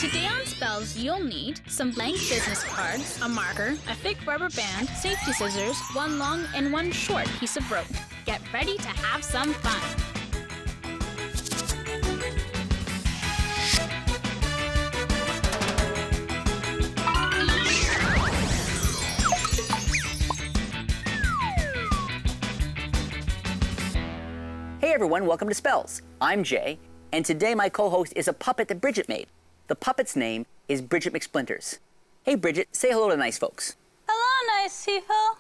Today on Spellz, you'll need some blank business cards, a marker, a thick rubber band, safety scissors, one long and one short piece of rope. Get ready to have some fun. Hey everyone, welcome to Spellz. I'm Jay, and today my co-host is a puppet that Bridget made. The puppet's name is Bridget McSplinters. Hey Bridget, say hello to nice folks. Hello, nice people.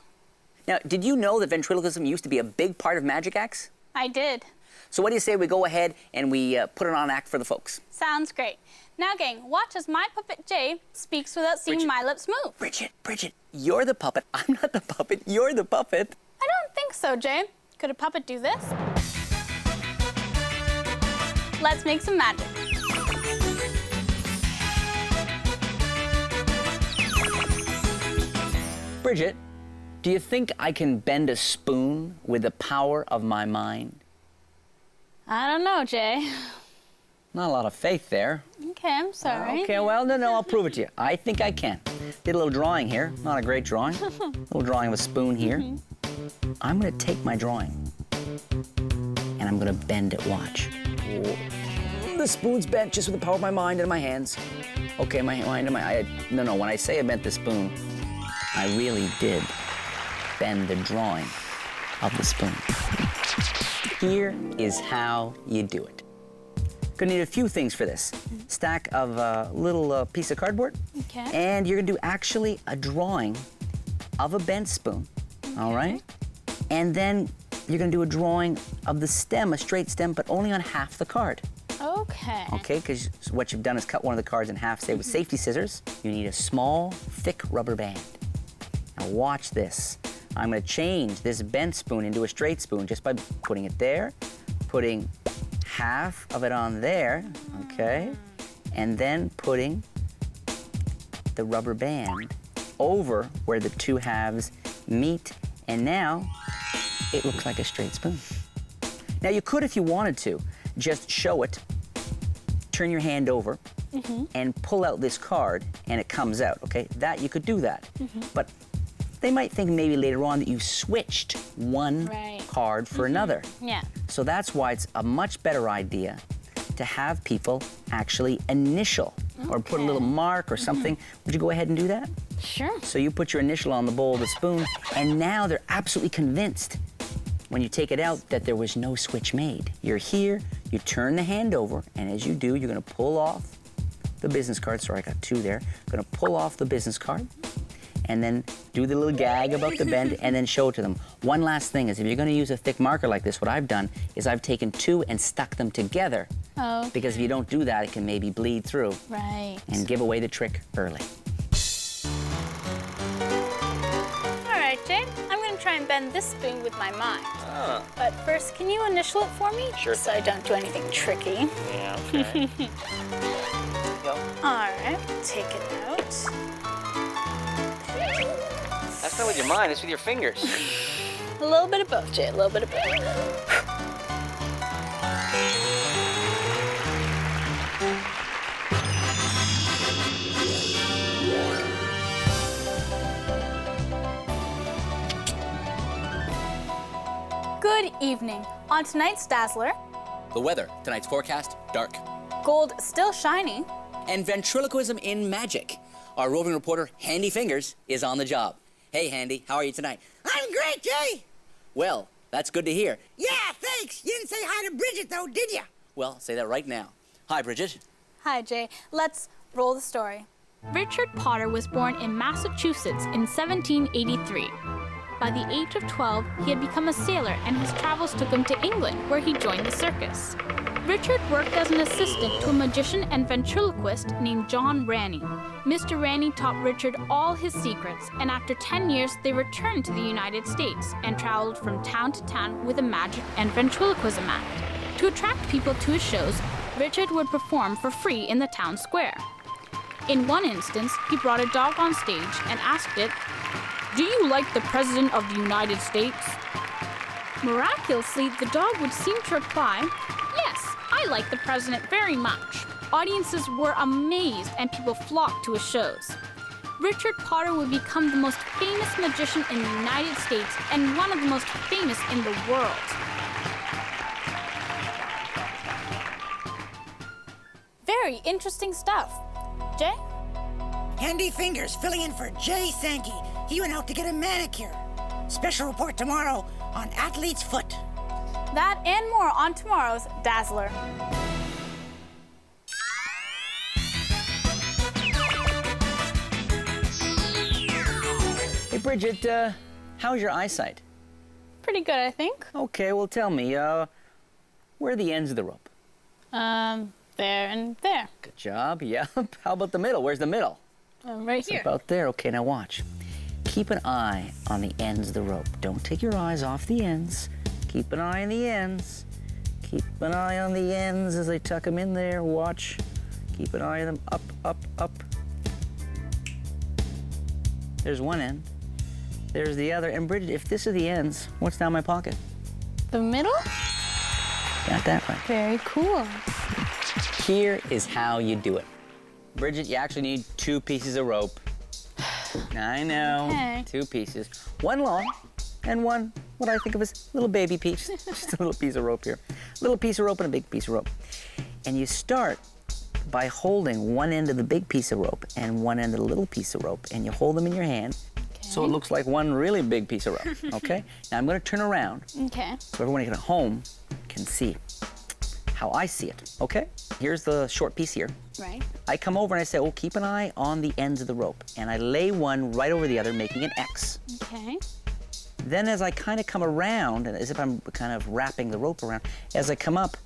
Now, did you know that ventriloquism used to be a big part of magic acts? I did. So what do you say we go ahead and we put it on act for the folks? Sounds great. Now, gang, watch as my puppet Jay speaks without seeing my lips move. Bridget, you're the puppet. I'm not the puppet, you're the puppet. I don't think so, Jay. Could a puppet do this? Let's make some magic. Bridget, do you think I can bend a spoon with the power of my mind? I don't know, Jay. Not a lot of faith there. Okay, I'm sorry. Okay, well, no, I'll prove it to you. I think I can. Did a little drawing here. Not a great drawing. A little drawing of a spoon here. I'm going to take my drawing, and I'm going to bend it. Watch. The spoon's bent just with the power of my mind and my hands. Okay, my mind and my... No, when I say I bent the spoon, I really did bend the drawing of the spoon. Here is how you do it. Gonna need a few things for this. Stack of a little piece of cardboard. Okay. And you're gonna do actually a drawing of a bent spoon, all right? And then you're gonna do a drawing of the stem, a straight stem, but only on half the card. Okay. Okay, because what you've done is cut one of the cards in half, say with safety scissors. You need a small, thick rubber band. Now watch this. I'm gonna change this bent spoon into a straight spoon just by putting it there, putting half of it on there, okay? And then putting the rubber band over where the two halves meet, and now it looks like a straight spoon. Now you could, if you wanted to, just show it, turn your hand over, and pull out this card, and it comes out, okay? That, you could do that. But they might think maybe later on that you switched one card for another. Yeah. So that's why it's a much better idea to have people actually initial or put a little mark or something. Would you go ahead and do that? Sure. So you put your initial on the bowl of the spoon, and now they're absolutely convinced when you take it out that there was no switch made. You're here, you turn the hand over, and as you do, you're gonna pull off the business card. Sorry, I got two there. Gonna pull off the business card, and then do the little gag about the bend, and then show it to them. One last thing is, if you're gonna use a thick marker like this, what I've done is I've taken two and stuck them together. Oh. Because if you don't do that, it can maybe bleed through. Right. And give away the trick early. All right, Jay. I'm going to try and bend this spoon with my mind. But first, can you initial it for me? Sure. So I don't do anything tricky. Yeah, okay. Go. All right, take it out. That's not with your mind, it's with your fingers. A little bit of both, Jay, a little bit of both. Good evening. On tonight's Dazzler, The weather, tonight's forecast, dark. gold still shiny. And ventriloquism in magic. Our roving reporter, Handy Fingers, is on the job. Hey, Handy, how are you tonight? I'm great, Jay. Well, that's good to hear. Yeah, thanks. You didn't say hi to Bridget, though, did you? Well, say that right now. Hi, Bridget. Hi, Jay. Let's roll the story. Richard Potter was born in Massachusetts in 1783. By the age of 12, he had become a sailor, and his travels took him to England, where he joined the circus. Richard worked as an assistant to a magician and ventriloquist named John Ranney. Mr. Ranney taught Richard all his secrets, and after 10 years, they returned to the United States and traveled from town to town with a magic and ventriloquism act. To attract people to his shows, Richard would perform for free in the town square. In one instance, he brought a dog on stage and asked it, "Do you like the President of the United States?" Miraculously, the dog would seem to reply, "Yes, I like the President very much." Audiences were amazed and people flocked to his shows. Richard Potter would become the most famous magician in the United States and one of the most famous in the world. Very interesting stuff. Jay? Handy fingers filling in for Jay Sankey. He went out to get a manicure. Special report tomorrow on Athlete's Foot. That and more on tomorrow's Dazzler. Hey, Bridget, how's your eyesight? Pretty good, I think. Okay, well, tell me, where are the ends of the rope? There and there. Good job, yeah. How about the middle? Where's the middle? Right here. About there. Okay, now watch. Keep an eye on the ends of the rope. Don't take your eyes off the ends. Keep an eye on the ends. Keep an eye on the ends as I tuck them in there. Watch. Keep an eye on them. Up, up, up. There's one end. There's the other. And Bridget, if this are the ends, what's down my pocket? The middle? Got that right. Very cool. Here is how you do it. Bridget, you actually need 2 pieces of rope. I know, Okay. 2 pieces. One long and one, what I think of as little baby piece. Just a little piece of rope here. Little piece of rope and a big piece of rope. And you start by holding one end of the big piece of rope and one end of the little piece of rope, and you hold them in your hand so it looks like one really big piece of rope, okay? Now I'm gonna turn around Okay. so everyone at home can see how I see it, okay? Here's the short piece here. Right. I come over and I say, oh, keep an eye on the ends of the rope. And I lay one right over the other, making an X. Okay. Then as I kind of come around, and as if I'm kind of wrapping the rope around, as I come up,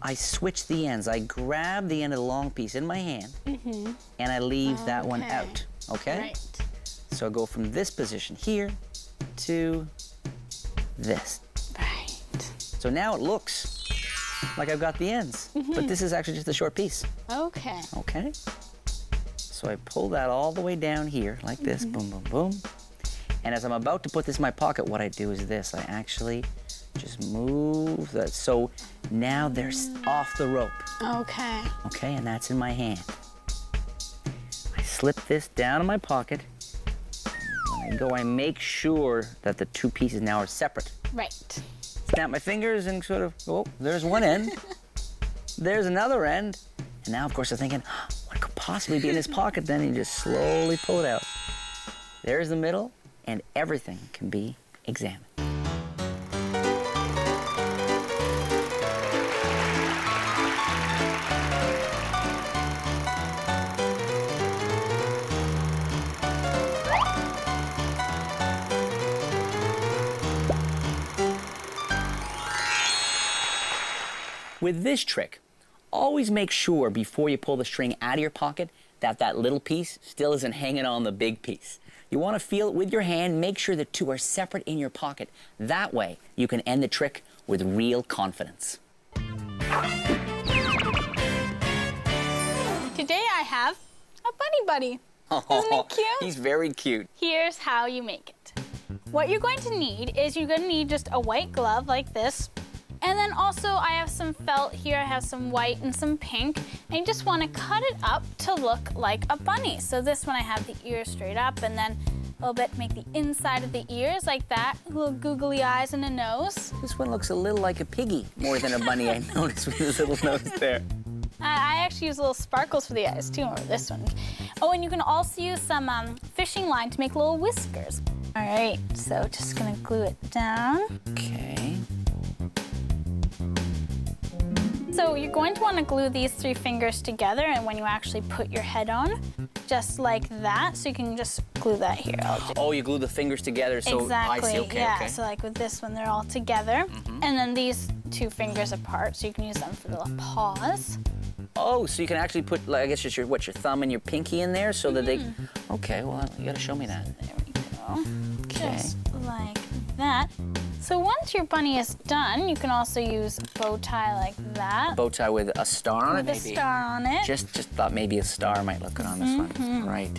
I switch the ends. I grab the end of the long piece in my hand, and I leave that one Okay. out, okay? Right. So I go from this position here to this. Right. So now it looks like I've got the ends, but this is actually just a short piece. Okay. Okay. So I pull that all the way down here like this, boom, boom, boom. And as I'm about to put this in my pocket, what I do is this. I actually just move that. So now they're off the rope. Okay. Okay, and that's in my hand. I slip this down in my pocket. When I go, I make sure that the 2 pieces now are separate. Right. Snap my fingers and sort of, oh, there's one end. There's another end. And now, of course, I'm thinking, what could possibly be in this pocket? Then you just slowly pull it out. There's the middle, and everything can be examined. With this trick, always make sure before you pull the string out of your pocket that that little piece still isn't hanging on the big piece. You want to feel it with your hand, make sure the 2 are separate in your pocket. That way, you can end the trick with real confidence. Today I have a bunny buddy. Isn't it cute? He's very cute. Here's how you make it. What you're going to need is you're going to need just a white glove like this. And then also I have some felt here. I have some white and some pink. And you just want to cut it up to look like a bunny. So this one I have the ears straight up and then a little bit make the inside of the ears like that. Little googly eyes and a nose. This one looks a little like a piggy more than a bunny, I noticed with his little nose there. I actually use little sparkles for the eyes too, or this one. Oh, and you can also use some fishing line to make little whiskers. All right, so just gonna glue it down. Okay. So you're going to want to glue these 3 fingers together and when you actually put your head on, just like that. So you can just glue that here. Oh, you glue the fingers together so exactly. I see, okay, yeah. okay. So like with this one, they're all together. And then these 2 fingers apart, so you can use them for the paws. Oh, so you can actually put, like, I guess just your thumb and your pinky in there so that they, okay, well, you gotta show me that. There we go. Okay. Just like that. So once your bunny is done, you can also use a bow tie like that. Bow tie with a star on it, With a maybe? star on it. Just thought maybe a star might look good on this one. Right.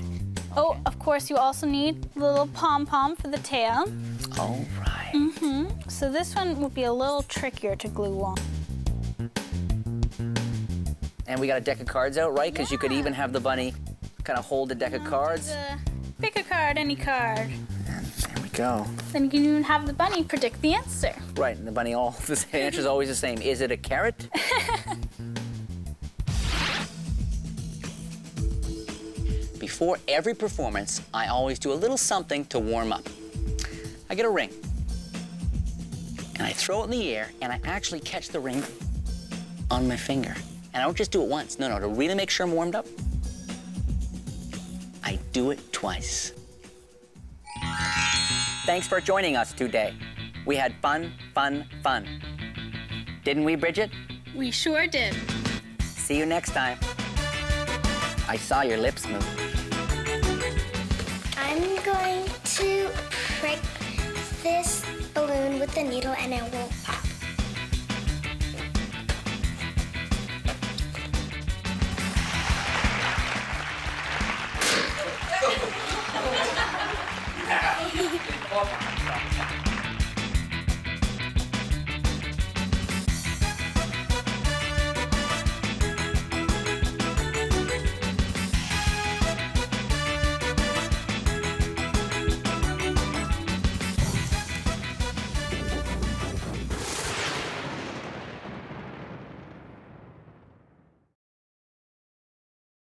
Oh, of course, you also need a little pom-pom for the tail. All right. So this one would be a little trickier to glue on. And we got a deck of cards out, right? Because you could even have the bunny kind of hold the deck of cards. Pick a card, any card. And there we go. Then you can even have the bunny predict the answer. Right, and the bunny, the answer is always the same. Is it a carrot? Before every performance, I always do a little something to warm up. I get a ring, and I throw it in the air, and I actually catch the ring on my finger. And I don't just do it once. No, to really make sure I'm warmed up, I do it twice. Thanks for joining us today. We had fun, fun, fun. Didn't we, Bridget? We sure did. See you next time. I saw your lips move. I'm going to prick this balloon with the needle and it won't pop. Oh,